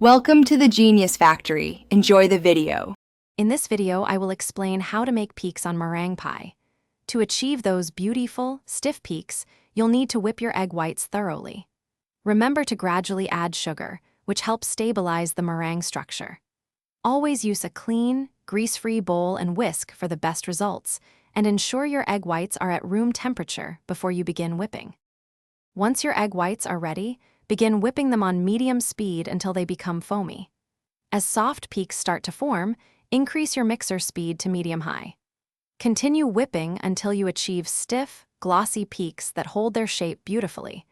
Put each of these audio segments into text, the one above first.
Welcome to the Genius Factory. Enjoy the video. In this video, I will explain how to make peaks on meringue pie. To achieve those beautiful, stiff peaks, you'll need to whip your egg whites thoroughly. Remember to gradually add sugar, which helps stabilize the meringue structure. Always use a clean, grease-free bowl and whisk for the best results, and ensure your egg whites are at room temperature before you begin whipping. Once your egg whites are ready, begin whipping them on medium speed until they become foamy. As soft peaks start to form, increase your mixer speed to medium-high. Continue whipping until you achieve stiff, glossy peaks that hold their shape beautifully.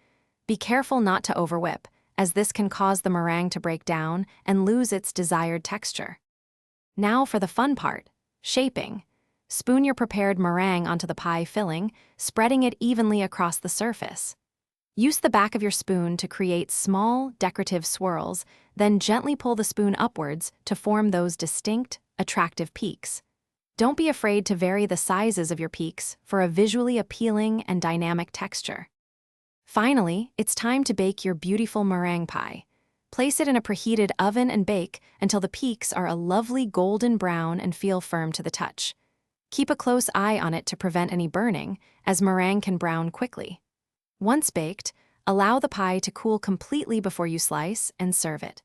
Be careful not to overwhip, as this can cause the meringue to break down and lose its desired texture. Now for the fun part, shaping. Spoon your prepared meringue onto the pie filling, spreading it evenly across the surface. Use the back of your spoon to create small, decorative swirls, then gently pull the spoon upwards to form those distinct, attractive peaks. Don't be afraid to vary the sizes of your peaks for a visually appealing and dynamic texture. Finally, it's time to bake your beautiful meringue pie. Place it in a preheated oven and bake until the peaks are a lovely golden brown and feel firm to the touch. Keep a close eye on it to prevent any burning, as meringue can brown quickly. Once baked, allow the pie to cool completely before you slice and serve it.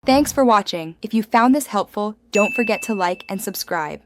Thanks for watching. If you found this helpful, don't forget to like and subscribe.